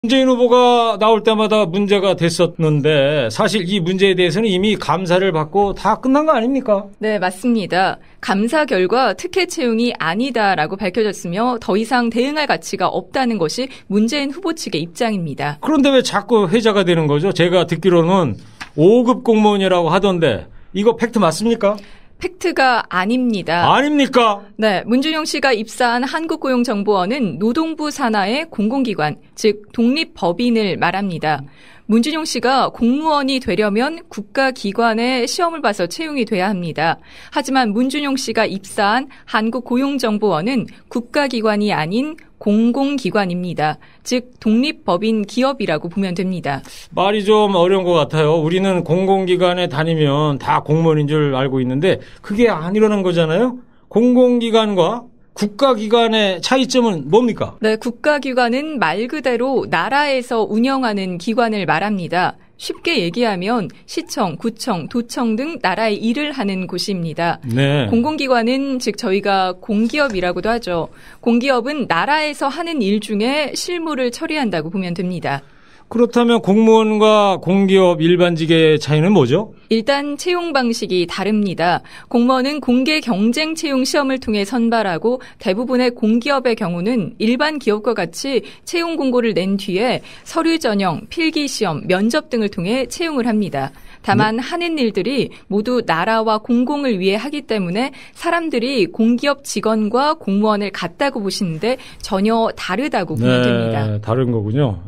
문재인 후보가 나올 때마다 문제가 됐었는데 사실 이 문제에 대해서는 이미 감사를 받고 다 끝난 거 아닙니까? 네, 맞습니다. 감사 결과 특혜 채용이 아니다라고 밝혀졌으며 더 이상 대응할 가치가 없다는 것이 문재인 후보 측의 입장입니다. 그런데 왜 자꾸 회자가 되는 거죠? 제가 듣기로는 5급 공무원이라고 하던데 이거 팩트 맞습니까? 팩트가 아닙니다. 아닙니까? 네, 문준용 씨가 입사한 한국고용정보원은 노동부 산하의 공공기관, 즉 독립법인을 말합니다. 문준용 씨가 공무원이 되려면 국가기관에 시험을 봐서 채용이 돼야 합니다. 하지만 문준용 씨가 입사한 한국고용정보원은 국가기관이 아닌 공공기관입니다. 즉 독립법인 기업이라고 보면 됩니다. 말이 좀 어려운 것 같아요. 우리는 공공기관에 다니면 다 공무원인 줄 알고 있는데 그게 아니라는 거잖아요. 공공기관과 국가기관의 차이점은 뭡니까? 네, 국가기관은 말 그대로 나라에서 운영하는 기관을 말합니다. 쉽게 얘기하면 시청, 구청, 도청 등 나라의 일을 하는 곳입니다. 네. 공공기관은 즉 저희가 공기업이라고도 하죠. 공기업은 나라에서 하는 일 중에 실무를 처리한다고 보면 됩니다. 그렇다면 공무원과 공기업 일반직의 차이는 뭐죠? 일단 채용 방식이 다릅니다. 공무원은 공개 경쟁 채용 시험을 통해 선발하고 대부분의 공기업의 경우는 일반 기업과 같이 채용 공고를 낸 뒤에 서류 전형, 필기 시험, 면접 등을 통해 채용을 합니다. 다만 하는 일들이 모두 나라와 공공을 위해 하기 때문에 사람들이 공기업 직원과 공무원을 같다고 보시는데 전혀 다르다고 보면 됩니다. 다른 거군요.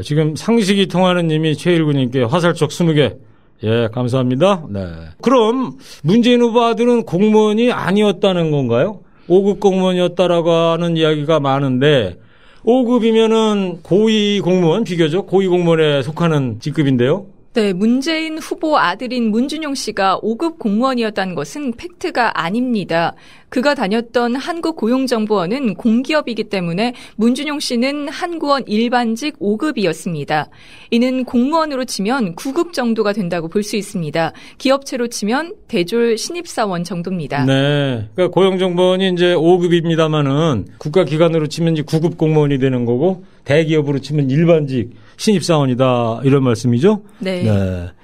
지금 상식이 통하는 님이 최일구님께 화살촉 20개. 예, 감사합니다. 네. 그럼 문재인 후보 아들은 공무원이 아니었다는 건가요? 5급 공무원이었다라고 하는 이야기가 많은데 5급이면은 고위 공무원, 비교적 고위 공무원에 속하는 직급인데요. 네, 문재인 후보 아들인 문준용 씨가 5급 공무원이었다는 것은 팩트가 아닙니다. 그가 다녔던 한국고용정보원은 공기업이기 때문에 문준용 씨는 한구원 일반직 5급이었습니다. 이는 공무원으로 치면 9급 정도가 된다고 볼 수 있습니다. 기업체로 치면 대졸 신입사원 정도입니다. 네, 그러니까 고용정보원이 이제 5급입니다만은 국가기관으로 치면 이제 9급 공무원이 되는 거고 대기업으로 치면 일반직 신입사원이다 이런 말씀이죠? 네.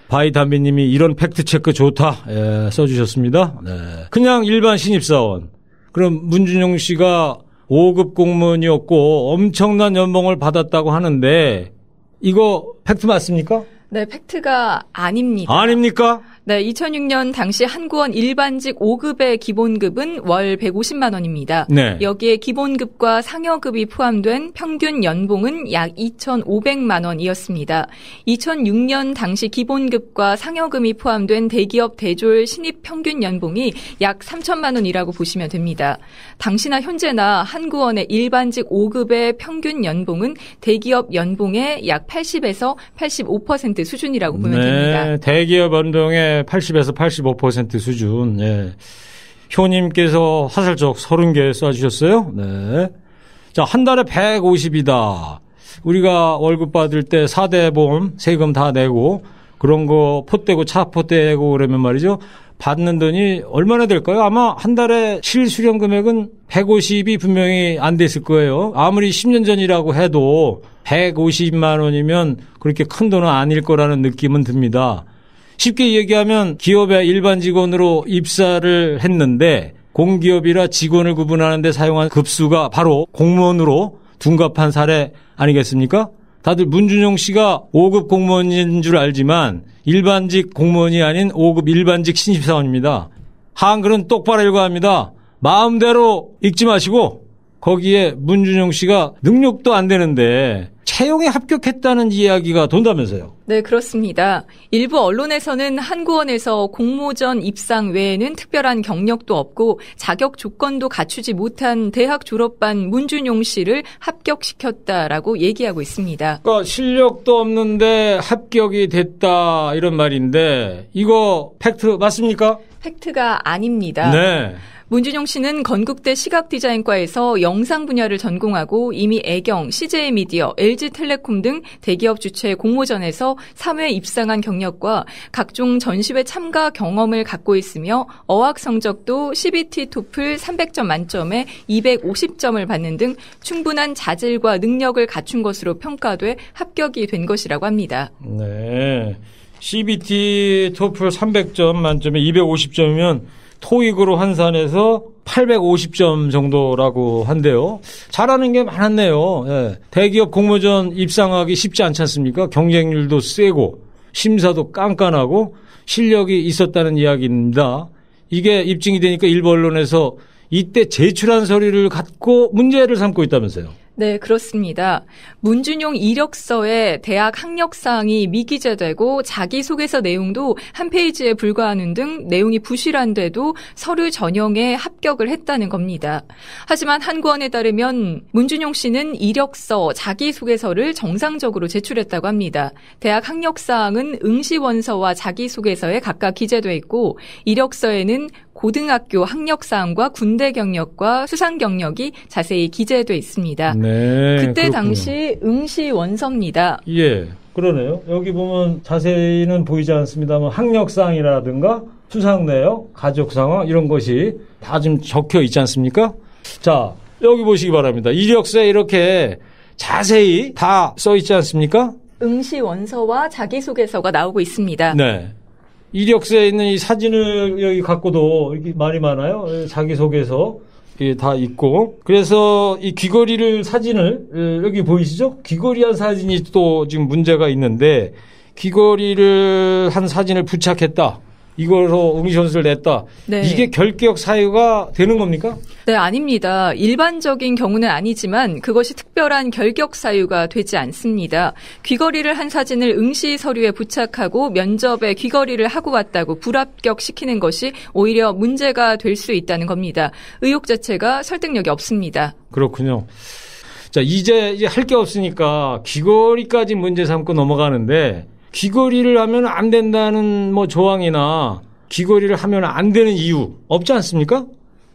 바이담비님이 이런 팩트체크 좋다 써주셨습니다. 네. 그냥 일반 신입사원. 그럼 문준용 씨가 5급 공무원이었고 엄청난 연봉을 받았다고 하는데 이거 팩트 맞습니까? 네, 팩트가 아닙니다. 아닙니까? 네, 2006년 당시 한구원 일반직 5급의 기본급은 월 150만 원입니다. 네. 여기에 기본급과 상여급이 포함된 평균 연봉은 약 2,500만 원이었습니다. 2006년 당시 기본급과 상여금이 포함된 대기업 대졸 신입 평균 연봉이 약 3천만 원이라고 보시면 됩니다. 당시나 현재나 한구원의 일반직 5급의 평균 연봉은 대기업 연봉의 약 80에서 85% 수준이라고 보면 됩니다. 대기업 연봉의 80에서 85% 수준. 예. 효님께서 화살적 30개 쏴주셨어요. 네. 자, 한 달에 150이다. 우리가 월급 받을 때 4대 보험, 세금 다 내고 그런 거 포떼고 차 포떼고 그러면 말이죠. 받는 돈이 얼마나 될까요? 아마 한 달에 실수령 금액은 150이 분명히 안 됐을 거예요. 아무리 10년 전이라고 해도 150만 원이면 그렇게 큰 돈은 아닐 거라는 느낌은 듭니다. 쉽게 얘기하면 기업의 일반 직원으로 입사를 했는데 공기업이라 직원을 구분하는 데 사용한 급수가 바로 공무원으로 둔갑한 사례 아니겠습니까? 다들 문준용 씨가 5급 공무원인 줄 알지만 일반직 공무원이 아닌 5급 일반직 신입사원입니다. 한글은 똑바로 읽어야 합니다. 마음대로 읽지 마시고 거기에 문준용 씨가 능력도 안 되는데 채용에 합격했다는 이야기가 돈다면서요. 네, 그렇습니다. 일부 언론에서는 한구원에서 공모전 입상 외에는 특별한 경력도 없고 자격 조건도 갖추지 못한 대학 졸업반 문준용 씨를 합격시켰다라고 얘기하고 있습니다. 그러니까 실력도 없는데 합격이 됐다 이런 말인데 이거 팩트 맞습니까? 팩트가 아닙니다. 네. 문준용 씨는 건국대 시각디자인과에서 영상 분야를 전공하고 이미 애경, CJ미디어, LG텔레콤 등 대기업 주최 공모전에서 3회 입상한 경력과 각종 전시회 참가 경험을 갖고 있으며 어학 성적도 CBT 토플 300점 만점에 250점을 받는 등 충분한 자질과 능력을 갖춘 것으로 평가돼 합격이 된 것이라고 합니다. 네, CBT 토플 300점 만점에 250점이면 토익으로 환산해서 850점 정도라고 한대요. 잘하는 게 많았네요. 예. 대기업 공모전 입상하기 쉽지 않지 않습니까? 경쟁률도 세고 심사도 깐깐하고 실력이 있었다는 이야기입니다. 이게 입증이 되니까 일부 언론에서 이때 제출한 서류를 갖고 문제를 삼고 있다면서요. 네, 그렇습니다. 문준용 이력서에 대학 학력사항이 미기재되고 자기소개서 내용도 한 페이지에 불과하는 등 내용이 부실한데도 서류 전형에 합격을 했다는 겁니다. 하지만 한권에 따르면 문준용 씨는 이력서, 자기소개서를 정상적으로 제출했다고 합니다. 대학 학력사항은 응시원서와 자기소개서에 각각 기재돼 있고 이력서에는 고등학교 학력사항과 군대 경력과 수상 경력이 자세히 기재돼 있습니다. 네, 그때 그렇군요. 당시 응시 원서입니다. 예, 그러네요. 여기 보면 자세히는 보이지 않습니다만 학력사항이라든가 수상 내역, 가족 상황 이런 것이 다 좀 적혀 있지 않습니까? 자, 여기 보시기 바랍니다. 이력서에 이렇게 자세히 다 써 있지 않습니까? 응시 원서와 자기소개서가 나오고 있습니다. 네. 이력서에 있는 이 사진을 여기 갖고도 이렇게 말이 많아요. 자기소개서 다 있고. 그래서 이 귀걸이를 사진을 여기 보이시죠? 귀걸이한 사진이 또 지금 문제가 있는데 귀걸이를 한 사진을 부착했다. 이걸로 응시원서를 냈다. 네. 이게 결격 사유가 되는 겁니까? 네, 아닙니다. 일반적인 경우는 아니지만 그것이 특별한 결격 사유가 되지 않습니다. 귀걸이를 한 사진을 응시 서류에 부착하고 면접에 귀걸이를 하고 왔다고 불합격시키는 것이 오히려 문제가 될 수 있다는 겁니다. 의혹 자체가 설득력이 없습니다. 그렇군요. 자, 이제 할 게 없으니까 귀걸이까지 문제 삼고 넘어가는데 귀걸이를 하면 안 된다는 뭐 조항이나 귀걸이를 하면 안 되는 이유 없지 않습니까?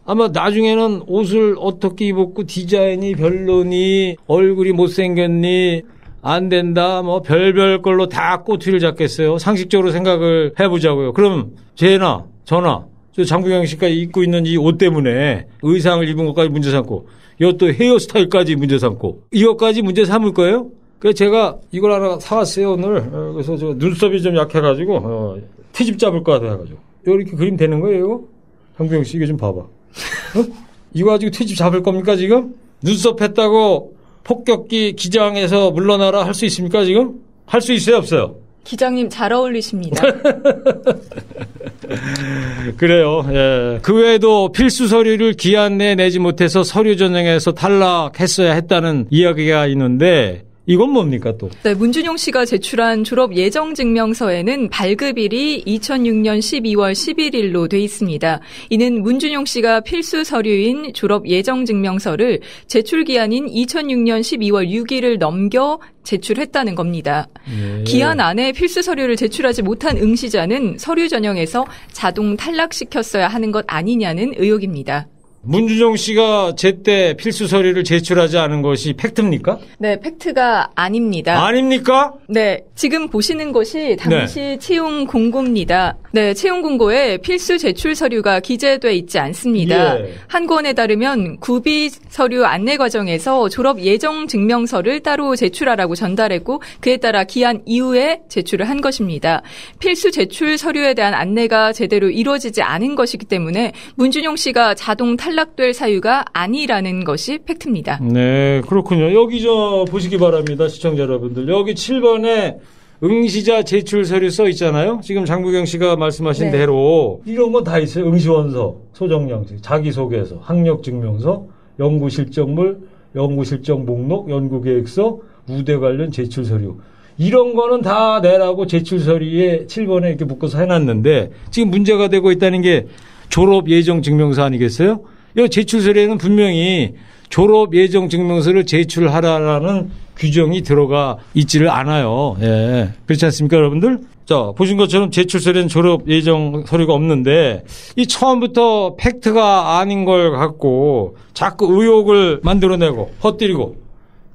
아마 나중에는 옷을 어떻게 입었고 디자인이 별로니 얼굴이 못생겼니 안 된다 뭐 별별 걸로 다 꼬투리를 잡겠어요. 상식적으로 생각을 해보자고요. 그럼 쟤나 저나 저 장국영 씨가 입고 있는 이 옷 때문에 의상을 입은 것까지 문제 삼고 이것도 헤어스타일까지 문제 삼고 이것까지 문제 삼을 거예요? 그래서 제가 이걸 하나 사왔어요, 오늘. 그래서 저 눈썹이 좀 약해가지고, 트집 잡을 것 같아가지고. 이렇게 그림 되는 거예요, 이거? 장국영 씨, 이거 좀 봐봐. 이거 가지고 트집 잡을 겁니까, 지금? 눈썹 했다고 폭격기 기장에서 물러나라 할 수 있습니까, 지금? 할 수 있어요, 없어요? 기장님 잘 어울리십니다. 그래요. 예. 그 외에도 필수 서류를 기한 내에 내지 못해서 서류 전형에서 탈락했어야 했다는 이야기가 있는데 이건 뭡니까 또? 네, 문준용 씨가 제출한 졸업 예정 증명서에는 발급일이 2006년 12월 11일로 돼 있습니다. 이는 문준용 씨가 필수 서류인 졸업 예정 증명서를 제출 기한인 2006년 12월 6일을 넘겨 제출했다는 겁니다. 네. 기한 안에 필수 서류를 제출하지 못한 응시자는 서류 전형에서 자동 탈락시켰어야 하는 것 아니냐는 의혹입니다. 문준용 씨가 제때 필수 서류를 제출하지 않은 것이 팩트입니까? 네, 팩트가 아닙니다. 아닙니까? 네, 지금 보시는 것이 당시 채용 공고입니다. 네, 채용 공고에 필수 제출 서류가 기재돼 있지 않습니다. 예. 한권에 따르면 구비 서류 안내 과정에서 졸업 예정 증명서를 따로 제출하라고 전달했고 그에 따라 기한 이후에 제출을 한 것입니다. 필수 제출 서류에 대한 안내가 제대로 이루어지지 않은 것이기 때문에 문준용 씨가 자동 탈락될 사유가 아니라는 것이 팩트입니다. 네, 그렇군요. 여기 보시기 바랍니다. 시청자 여러분들. 여기 7번에 응시자 제출 서류 써 있잖아요. 지금 장국영 씨가 말씀하신 네. 대로 이런 거 다 있어요. 응시원서, 소정양식, 자기소개서, 학력증명서, 연구실적물, 연구실적 목록, 연구계획서, 무대 관련 제출 서류. 이런 거는 다 내라고 제출 서류에 7번에 이렇게 묶어서 해놨는데 지금 문제가 되고 있다는 게 졸업 예정 증명서 아니겠어요? 이 제출 서류에는 분명히 졸업 예정 증명서를 제출하라라는 규정이 들어가 있지를 않아요. 예. 그렇지 않습니까, 여러분들? 자, 보신 것처럼 제출서에는 졸업 예정 서류가 없는데 이 처음부터 팩트가 아닌 걸 갖고 자꾸 의혹을 만들어내고 퍼뜨리고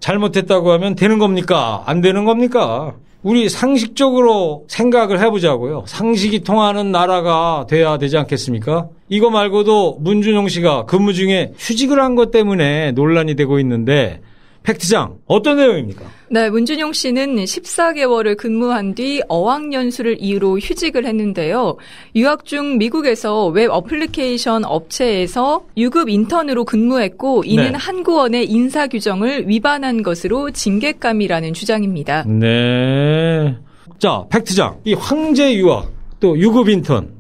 잘못했다고 하면 되는 겁니까? 안 되는 겁니까? 우리 상식적으로 생각을 해보자고요. 상식이 통하는 나라가 돼야 되지 않겠습니까? 이거 말고도 문준용 씨가 근무 중에 휴직을 한 것 때문에 논란이 되고 있는데 팩트장 어떤 내용입니까? 네, 문준용 씨는 14개월을 근무한 뒤 어학연수를 이유로 휴직을 했는데요. 유학 중 미국에서 웹 어플리케이션 업체에서 유급 인턴으로 근무했고 이는 네. 한국원의 인사 규정을 위반한 것으로 징계감이라는 주장입니다. 네. 자, 팩트장. 이 황제 유학 또 유급 인턴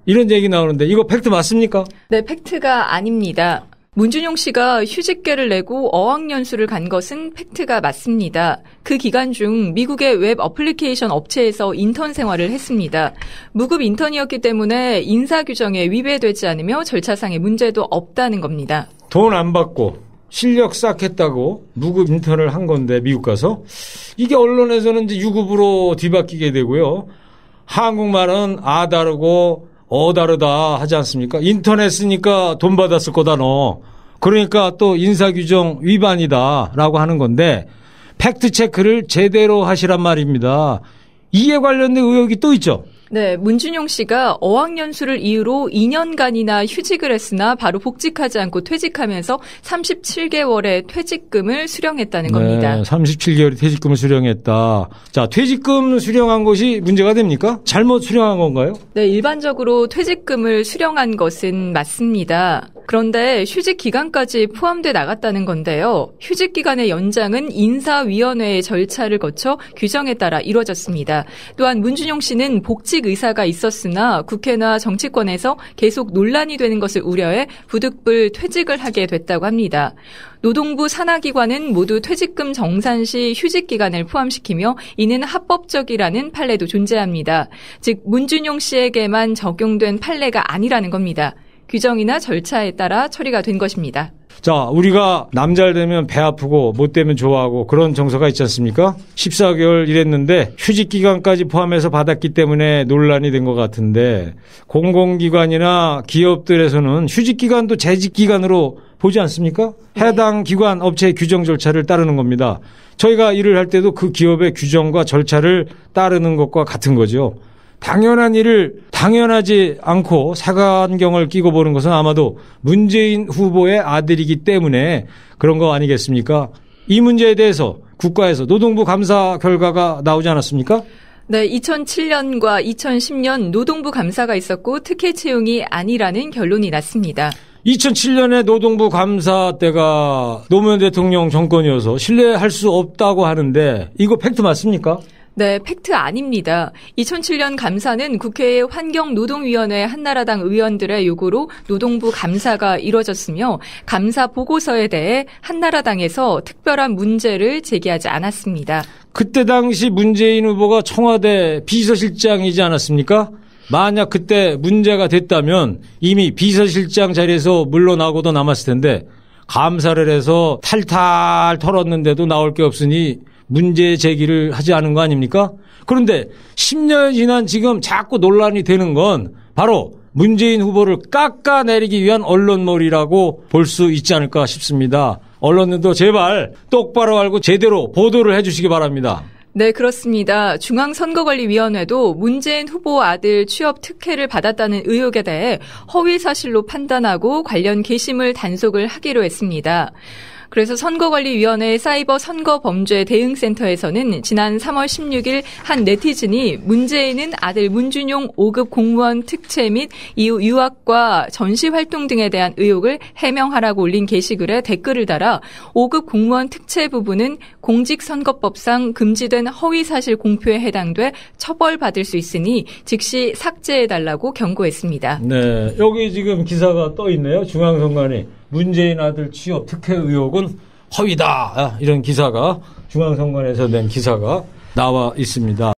이런 얘기 나오는데 이거 팩트 맞습니까? 네, 팩트가 아닙니다. 문준용 씨가 휴직계를 내고 어학연수를 간 것은 팩트가 맞습니다. 그 기간 중 미국의 웹 어플리케이션 업체에서 인턴 생활을 했습니다. 무급 인턴이었기 때문에 인사 규정에 위배되지 않으며 절차상의 문제도 없다는 겁니다. 돈 안 받고 실력 쌓겠다고 무급 인턴을 한 건데 미국 가서 이게 언론에서는 이제 유급으로 뒤바뀌게 되고요. 한국말은 아 다르고 어 다르다 하지 않습니까? 인턴 했으니까 돈 받았을 거다 너. 그러니까 또 인사규정 위반이다라고 하는 건데 팩트체크를 제대로 하시란 말입니다. 이에 관련된 의혹이 또 있죠. 네, 문준용 씨가 어학연수를 이유로 2년간이나 휴직을 했으나 바로 복직하지 않고 퇴직하면서 37개월의 퇴직금을 수령했다는 겁니다. 네, 37개월의 퇴직금을 수령했다. 자, 퇴직금 수령한 것이 문제가 됩니까? 잘못 수령한 건가요? 네, 일반적으로 퇴직금을 수령한 것은 맞습니다. 그런데 휴직 기간까지 포함돼 나갔다는 건데요. 휴직 기간의 연장은 인사위원회의 절차를 거쳐 규정에 따라 이루어졌습니다. 또한 문준용 씨는 복직 의사가 있었으나 국회나 정치권에서 계속 논란이 되는 것을 우려해 부득불 퇴직을 하게 됐다고 합니다. 노동부 산하기관은 모두 퇴직금 정산 시 휴직 기간을 포함시키며 이는 합법적이라는 판례도 존재합니다. 즉 문준용 씨에게만 적용된 판례가 아니라는 겁니다. 규정이나 절차에 따라 처리가 된 것입니다. 자, 우리가 남잘 되면 배 아프고 못 되면 좋아하고 그런 정서가 있지 않습니까? 14개월 일했는데 휴직 기간까지 포함해서 받았기 때문에 논란이 된 것 같은데 공공기관이나 기업들에서는 휴직 기간도 재직 기간으로 보지 않습니까? 해당 기관 업체의 규정 절차를 따르는 겁니다. 저희가 일을 할 때도 그 기업의 규정과 절차를 따르는 것과 같은 거죠. 당연한 일을 당연하지 않고 사관경을 끼고 보는 것은 아마도 문재인 후보의 아들이기 때문에 그런 거 아니겠습니까? 이 문제에 대해서 국가에서 노동부 감사 결과가 나오지 않았습니까? 네, 2007년과 2010년 노동부 감사가 있었고 특혜 채용이 아니라는 결론이 났습니다. 2007년에 노동부 감사 때가 노무현 대통령 정권이어서 신뢰할 수 없다고 하는데 이거 팩트 맞습니까? 네, 팩트 아닙니다. 2007년 감사는 국회의 환경노동위원회 한나라당 의원들의 요구로 노동부 감사가 이뤄졌으며 감사 보고서에 대해 한나라당에서 특별한 문제를 제기하지 않았습니다. 그때 당시 문재인 후보가 청와대 비서실장이지 않았습니까? 만약 그때 문제가 됐다면 이미 비서실장 자리에서 물러나고도 남았을 텐데 감사를 해서 탈탈 털었는데도 나올 게 없으니 문제 제기를 하지 않은 거 아닙니까? 그런데 10년이 지난 지금 자꾸 논란이 되는 건 바로 문재인 후보를 깎아내리기 위한 언론몰이라고 볼 수 있지 않을까 싶습니다. 언론들도 제발 똑바로 알고 제대로 보도를 해 주시기 바랍니다. 네, 그렇습니다. 중앙선거관리위원회도 문재인 후보 아들 취업 특혜를 받았다는 의혹에 대해 허위 사실로 판단하고 관련 게시물 단속을 하기로 했습니다. 그래서 선거관리위원회 사이버 선거범죄 대응센터에서는 지난 3월 16일 한 네티즌이 문재인은 아들 문준용 5급 공무원 특채 및 이후 유학과 전시활동 등에 대한 의혹을 해명하라고 올린 게시글에 댓글을 달아 5급 공무원 특채 부분은 공직선거법상 금지된 허위사실 공표에 해당돼 처벌받을 수 있으니 즉시 삭제해달라고 경고했습니다. 네, 여기 지금 기사가 떠 있네요. 중앙선관위. 문재인 아들 취업 특혜 의혹은 허위다. 이런 기사가 중앙선관위에서 낸 기사가 나와 있습니다.